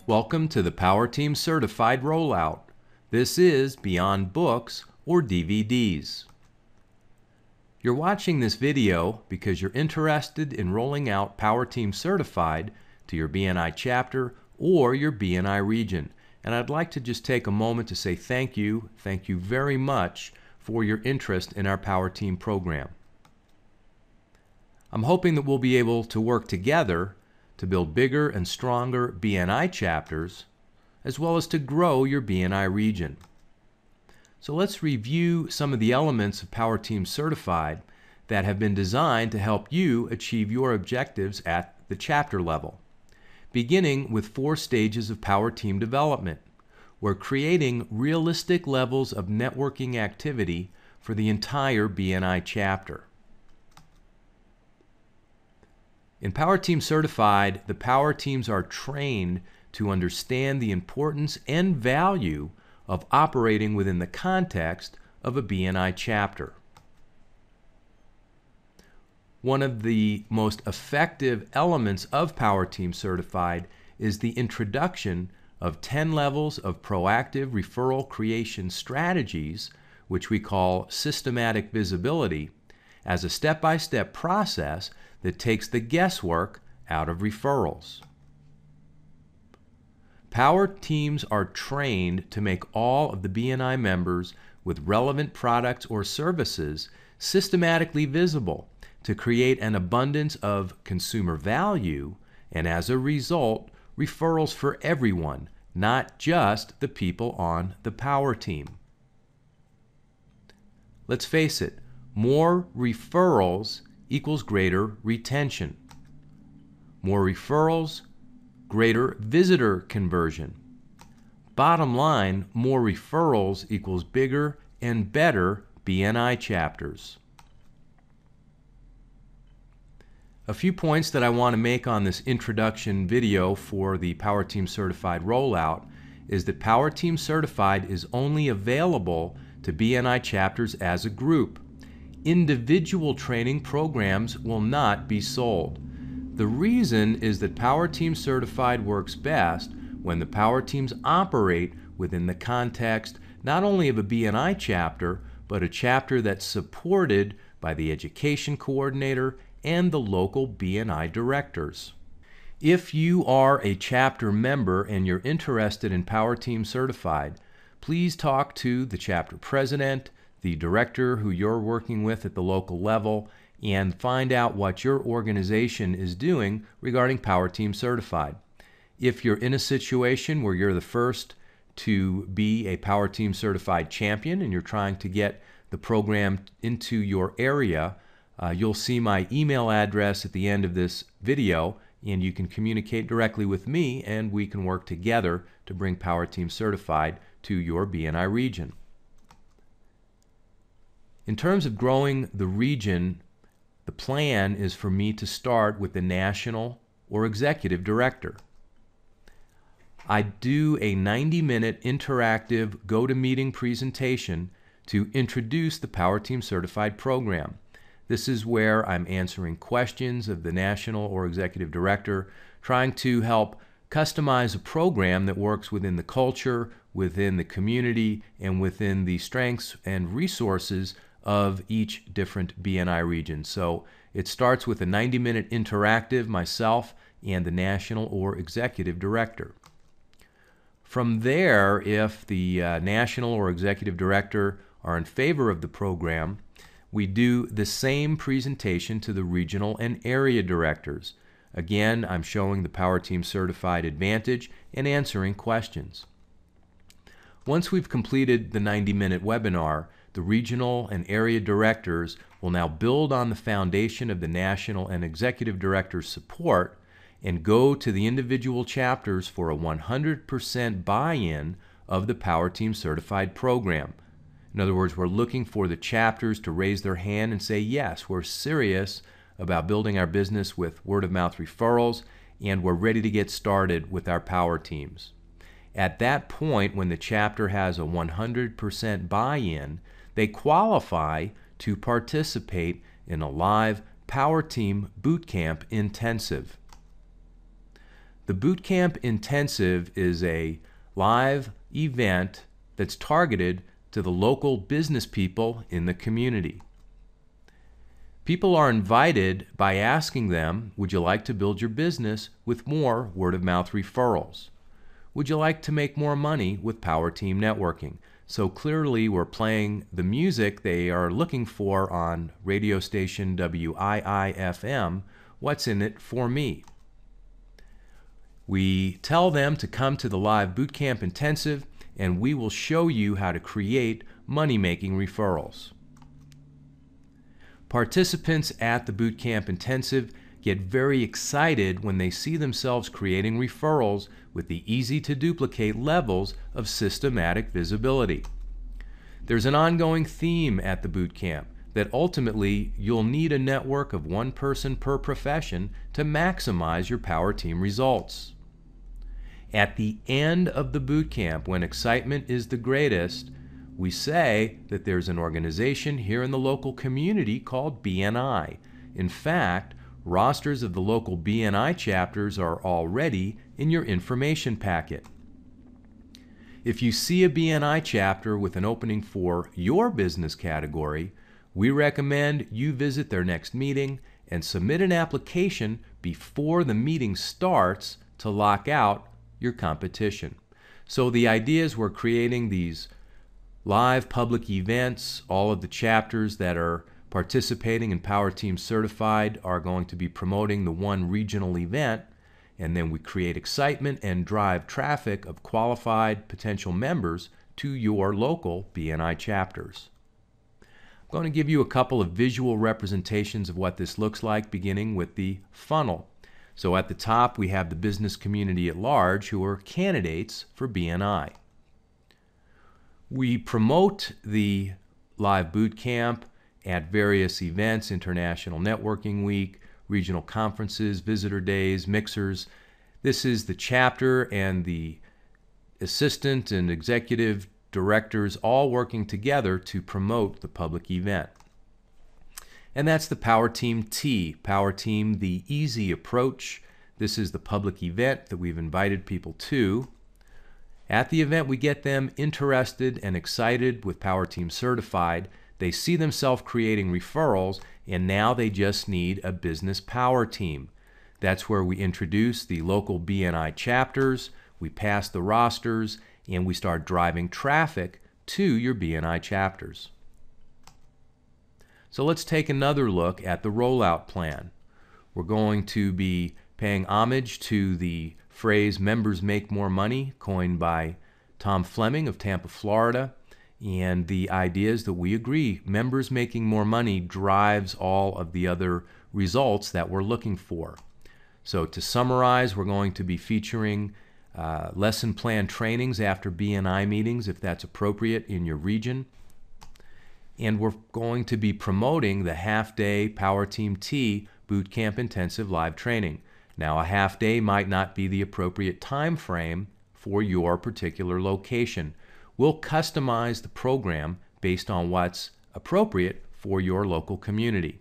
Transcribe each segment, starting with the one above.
Welcome to the Power Team Certified Rollout. This is Beyond Books or DVDs. You're watching this video because you're interested in rolling out Power Team Certified to your BNI Chapter or your BNI Region. And I'd like to just take a moment to say thank you very much for your interest in our Power Team program. I'm hoping that we'll be able to work together to build bigger and stronger BNI chapters, as well as to grow your BNI region. So let's review some of the elements of Power Team Certified that have been designed to help you achieve your objectives at the chapter level. Beginning with 4 stages of Power Team development. We're creating realistic levels of networking activity for the entire BNI chapter. In Power Team Certified, the Power Teams are trained to understand the importance and value of operating within the context of a BNI chapter. One of the most effective elements of Power Team Certified is the introduction of 10 levels of proactive referral creation strategies, which we call systematic visibility, as a step-by-step process that takes the guesswork out of referrals. Power Teams are trained to make all of the BNI members with relevant products or services systematically visible to create an abundance of consumer value and, as a result, referrals for everyone, not just the people on the Power Team. Let's face it, more referrals equals greater retention. More referrals, greater visitor conversion. Bottom line, more referrals equals bigger and better BNI chapters. A few points that I want to make on this introduction video for the Power Team Certified rollout is that Power Team Certified is only available to BNI chapters as a group. Individual training programs will not be sold. The reason is that Power Team Certified works best when the Power Teams operate within the context not only of a BNI chapter, but a chapter that's supported by the education coordinator and the local BNI directors. If you are a chapter member and you're interested in Power Team Certified, please talk to the chapter president, the director who you're working with at the local level, and find out what your organization is doing regarding Power Team Certified. If you're in a situation where you're the first to be a Power Team Certified champion and you're trying to get the program into your area, you'll see my email address at the end of this video, and you can communicate directly with me and we can work together to bring Power Team Certified to your BNI region. In terms of growing the region, the plan is for me to start with the national or executive director. I do a 90-minute interactive go-to-meeting presentation to introduce the Power Team Certified program. This is where I'm answering questions of the national or executive director, trying to help customize a program that works within the culture, within the community, and within the strengths and resources of each different BNI region. So it starts with a 90-minute interactive, myself and the national or executive director. From there, if the national or executive director are in favor of the program, we do the same presentation to the regional and area directors. Again, I'm showing the Power Team Certified advantage and answering questions. Once we've completed the 90-minute webinar, the regional and area directors will now build on the foundation of the national and executive director's support and go to the individual chapters for a 100% buy-in of the Power Team Certified program. In other words, we're looking for the chapters to raise their hand and say, yes, we're serious about building our business with word-of-mouth referrals, and we're ready to get started with our Power Teams. At that point, when the chapter has a 100% buy-in, they qualify to participate in a live Power Team Bootcamp Intensive. The Bootcamp Intensive is a live event that's targeted to the local business people in the community. People are invited by asking them, would you like to build your business with more word-of-mouth referrals? Would you like to make more money with Power Team Networking? So clearly we're playing the music they are looking for on radio station WIIFM, What's in It for Me? We tell them to come to the live Bootcamp Intensive and we will show you how to create money-making referrals. Participants at the Bootcamp Intensive get very excited when they see themselves creating referrals with the easy-to-duplicate levels of systematic visibility. There's an ongoing theme at the Bootcamp that ultimately you'll need a network of one person per profession to maximize your Power Team results. At the end of the Bootcamp, when excitement is the greatest, we say that there's an organization here in the local community called BNI. In fact, rosters of the local BNI chapters are already in your information packet. If you see a BNI chapter with an opening for your business category, we recommend you visit their next meeting and submit an application before the meeting starts to lock out your competition. So the idea is we're creating these live public events. All of the chapters that are participating in Power Team Certified are going to be promoting the one regional event, and then we create excitement and drive traffic of qualified potential members to your local BNI chapters. I'm going to give you a couple of visual representations of what this looks like, beginning with the funnel. So at the top we have the business community at large who are candidates for BNI. We promote the live bootcamp at various events, International Networking Week, regional conferences, visitor days, mixers. This is the chapter and the assistant and executive directors all working together to promote the public event. And that's the Power Team T, Power Team, the easy approach. This is the public event that we've invited people to. At the event, we get them interested and excited with Power Team Certified. They see themselves creating referrals, and now they just need a business power team. That's where we introduce the local BNI chapters, we pass the rosters, and we start driving traffic to your BNI chapters. So let's take another look at the rollout plan. We're going to be paying homage to the phrase "members make more money," coined by Tom Fleming of Tampa, Florida. And the idea is that we agree members making more money drives all of the other results that we're looking for. So to summarize, we're going to be featuring lesson plan trainings after BNI meetings if that's appropriate in your region. And we're going to be promoting the half-day Power Team T Bootcamp Intensive live training. Now, a half day might not be the appropriate time frame for your particular location. We'll customize the program based on what's appropriate for your local community.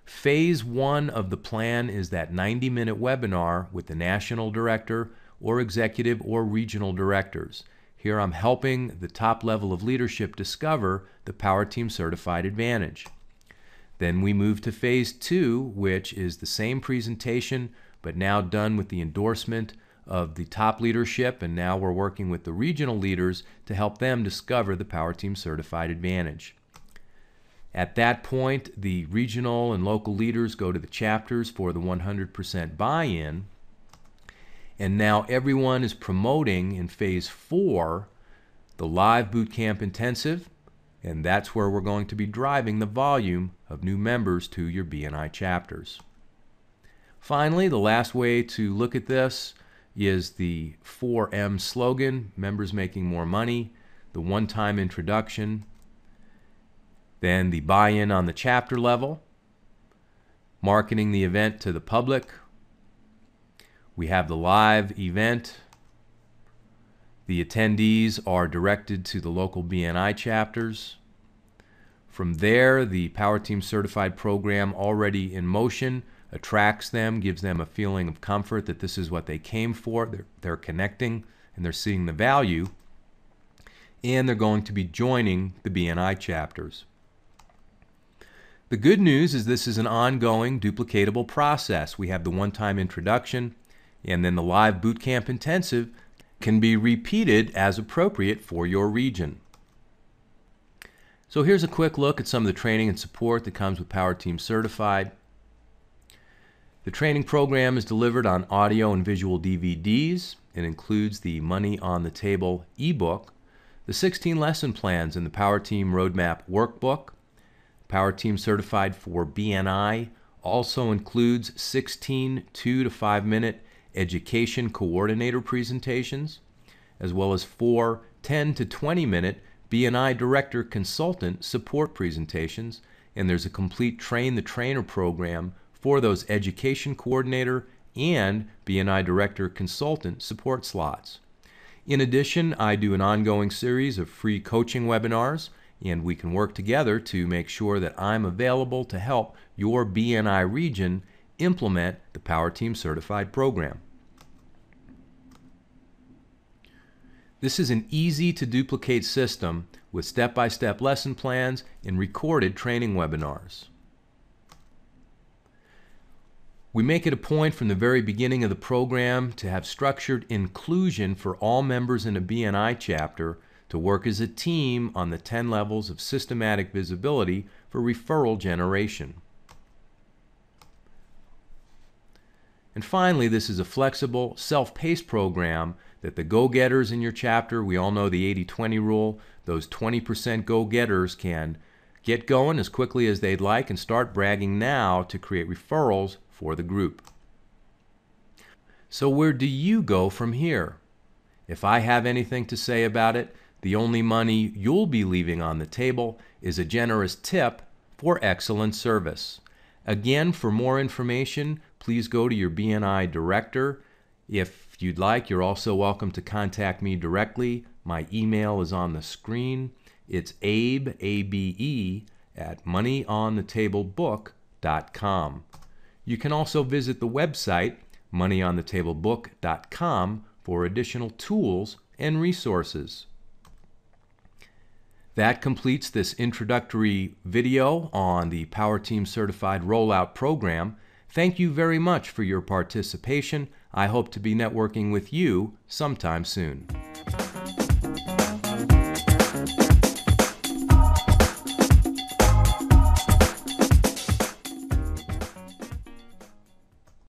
Phase 1 of the plan is that 90-minute webinar with the national director or executive or regional directors. Here I'm helping the top level of leadership discover the Power Team Certified Advantage. Then we move to Phase 2, which is the same presentation but now done with the endorsement of the top leadership, and now we're working with the regional leaders to help them discover the Power Team Certified Advantage. At that point, the regional and local leaders go to the chapters for the 100% buy-in, and now everyone is promoting in Phase 4 the live Bootcamp Intensive, and that's where we're going to be driving the volume of new members to your BNI chapters. Finally, the last way to look at this is the 4M slogan, members making more money, the one-time introduction, then the buy-in on the chapter level, marketing the event to the public. We have the live event. The attendees are directed to the local BNI chapters. From there, the Power Team Certified program already in motion attracts them, gives them a feeling of comfort that this is what they came for. They're connecting and they're seeing the value, and they're going to be joining the BNI chapters. The good news is this is an ongoing, duplicatable process. We have the one-time introduction, and then the live bootcamp intensive can be repeated as appropriate for your region. So here's a quick look at some of the training and support that comes with Power Team Certified. The training program is delivered on audio and visual DVDs. It includes the Money on the Table ebook, the 16 lesson plans in the Power Team Roadmap workbook. Power Team Certified for BNI also includes 16 2 to 5 minute education coordinator presentations, as well as 4 10 to 20 minute BNI Director Consultant support presentations, and there's a complete Train the Trainer program for those education coordinator and BNI Director Consultant support slots. In addition, I do an ongoing series of free coaching webinars, and we can work together to make sure that I'm available to help your BNI region implement the Power Team Certified program. This is an easy-to-duplicate system with step-by-step lesson plans and recorded training webinars. We make it a point from the very beginning of the program to have structured inclusion for all members in a BNI chapter to work as a team on the 10 levels of systematic visibility for referral generation. And finally, this is a flexible, self-paced program that the go-getters in your chapter, we all know the 80-20 rule, those 20% go-getters can get going as quickly as they'd like and start bragging now to create referrals for the group. So where do you go from here? If I have anything to say about it, the only money you'll be leaving on the table is a generous tip for excellent service. Again, for more information, please go to your BNI director. If you'd like, you're also welcome to contact me directly. My email is on the screen. It's Abe, A-B-E, at moneyonthetablebook.com. You can also visit the website, moneyonthetablebook.com, for additional tools and resources. That completes this introductory video on the Power Team Certified Rollout Program. Thank you very much for your participation. I hope to be networking with you sometime soon.